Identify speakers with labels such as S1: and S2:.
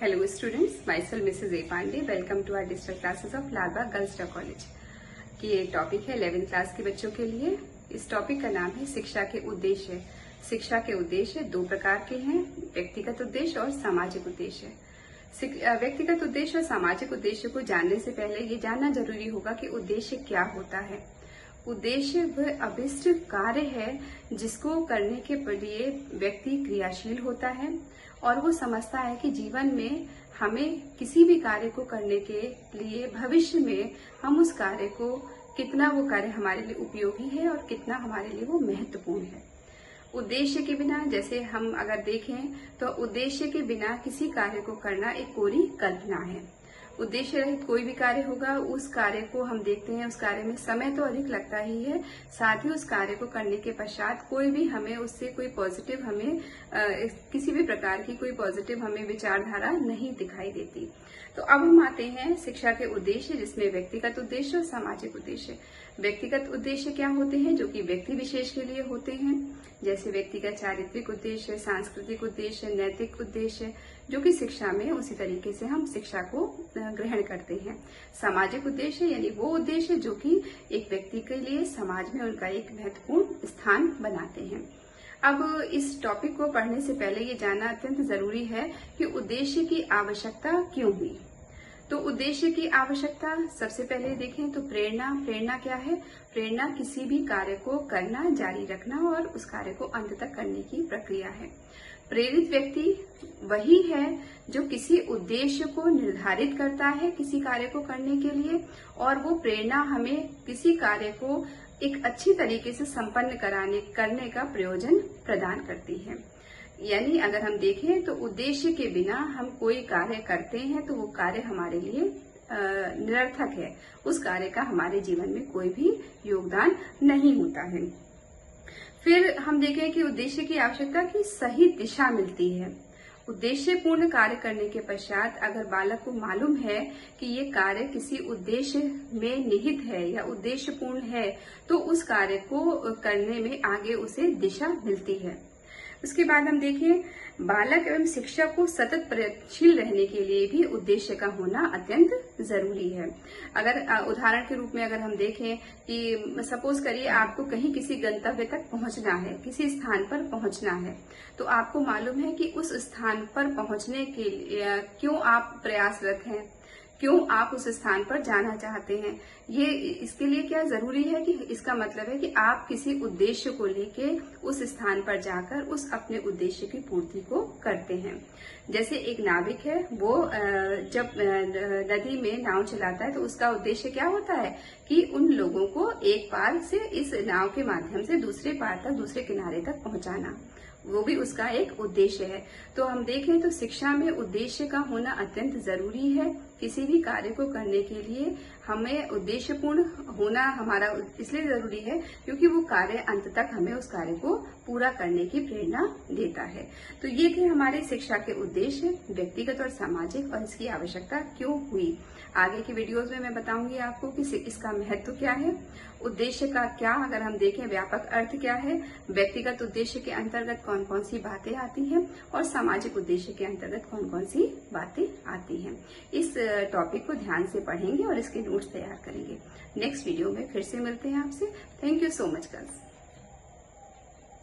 S1: Hello students, myself Mrs. A. Pandey. Welcome to our digital classes of Lalbagh girls college की ये topic है 11th class के बच्चों के लिए। इस टॉपिक का नाम है शिक्षा के उद्देश्य। शिक्षा के उद्देश्य दो प्रकार के हैं, व्यक्तिगत उद्देश्य और सामाजिक उद्देश्य। व्यक्तिगत उद्देश्य और सामाजिक उद्देश्य को जानने से पहले ये जानना जरूरी होगा कि उद्देश्य क्या होता है। उद्देश्य वह अभिष्ट कार्य है जिसको करने के लिए व्यक्ति क्रियाशील होता है और वो समझता है कि जीवन में हमें किसी भी कार्य को करने के लिए भविष्य में हम उस कार्य को कितना वो कार्य हमारे लिए उपयोगी है और कितना हमारे लिए वो महत्वपूर्ण है। उद्देश्य के बिना, जैसे हम अगर देखें तो उद्देश्य के बिना किसी कार्य को करना एक कोरी कल्पना है। उद्देश्य रहित कोई भी कार्य होगा, उस कार्य को हम देखते हैं, उस कार्य में समय तो अधिक लगता ही है, साथ ही उस कार्य को करने के पश्चात कोई भी हमें उससे कोई पॉजिटिव किसी भी प्रकार की कोई पॉजिटिव हमें विचारधारा नहीं दिखाई देती। तो अब हम आते हैं शिक्षा के उद्देश्य, जिसमें व्यक्तिगत उद्देश्य और सामाजिक उद्देश्य। व्यक्तिगत उद्देश्य क्या होते हैं? जो कि व्यक्ति विशेष के लिए होते हैं, जैसे व्यक्तिगत चारित्रिक उद्देश्य, सांस्कृतिक उद्देश्य, नैतिक उद्देश्य, जो कि शिक्षा में उसी तरीके से हम शिक्षा को ग्रहण करते हैं। सामाजिक उद्देश्य यानी वो उद्देश्य जो कि एक व्यक्ति के लिए समाज में उनका एक महत्वपूर्ण स्थान बनाते हैं। अब इस टॉपिक को पढ़ने से पहले ये जानना अत्यंत जरूरी है कि उद्देश्य की आवश्यकता क्यों हुई। तो उद्देश्य की आवश्यकता सबसे पहले देखें तो प्रेरणा क्या है? प्रेरणा किसी भी कार्य को करना, जारी रखना और उस कार्य को अंत तक करने की प्रक्रिया है। प्रेरित व्यक्ति वही है जो किसी उद्देश्य को निर्धारित करता है किसी कार्य को करने के लिए, और वो प्रेरणा हमें किसी कार्य को एक अच्छी तरीके से संपन्न करने का प्रयोजन प्रदान करती है। यानी अगर हम देखें तो उद्देश्य के बिना हम कोई कार्य करते हैं तो वो कार्य हमारे लिए निरर्थक है, उस कार्य का हमारे जीवन में कोई भी योगदान नहीं होता है। फिर हम देखें कि उद्देश्य की आवश्यकता की सही दिशा मिलती है। उद्देश्य पूर्ण कार्य करने के पश्चात अगर बालक को मालूम है कि ये कार्य किसी उद्देश्य में निहित है या उद्देश्य पूर्ण है, तो उस कार्य को करने में आगे उसे दिशा मिलती है। उसके बाद हम देखें, बालक एवं शिक्षक को सतत प्रयत्नशील रहने के लिए भी उद्देश्य का होना अत्यंत जरूरी है। अगर उदाहरण के रूप में अगर हम देखें कि सपोज करिए आपको कहीं किसी गंतव्य तक पहुंचना है, किसी स्थान पर पहुंचना है, तो आपको मालूम है कि उस स्थान पर पहुंचने के लिए क्यों आप प्रयासरत हैं, क्यों आप उस स्थान पर जाना चाहते हैं। ये इसके लिए क्या जरूरी है कि इसका मतलब है कि आप किसी उद्देश्य को लेके उस स्थान पर जाकर उस अपने उद्देश्य की पूर्ति को करते हैं। जैसे एक नाविक है, वो जब नदी में नाव चलाता है तो उसका उद्देश्य क्या होता है कि उन लोगों को एक पार से इस नाव के माध्यम से दूसरे पार तक, दूसरे किनारे तक पहुंचाना, वो भी उसका एक उद्देश्य है। तो हम देखें तो शिक्षा में उद्देश्य का होना अत्यंत जरूरी है। किसी भी कार्य को करने के लिए हमें उद्देश्यपूर्ण होना हमारा इसलिए जरूरी है क्योंकि वो कार्य अंत तक हमें उस कार्य को पूरा करने की प्रेरणा देता है। तो ये थे हमारे शिक्षा के उद्देश्य, व्यक्तिगत और सामाजिक, और इसकी आवश्यकता क्यों हुई। आगे की वीडियोज में मैं बताऊंगी आपको कि इसका महत्व क्या है, उद्देश्य का क्या, अगर हम देखें व्यापक अर्थ क्या है, व्यक्तिगत उद्देश्य के अंतर्गत कौन कौन सी बातें आती हैं और सामाजिक उद्देश्य के अंतर्गत कौन कौन सी बातें आती हैं। इस टॉपिक को ध्यान से पढ़ेंगे और इसके नोट्स तैयार करेंगे। नेक्स्ट वीडियो में फिर से मिलते हैं आपसे। Thank you so much girls.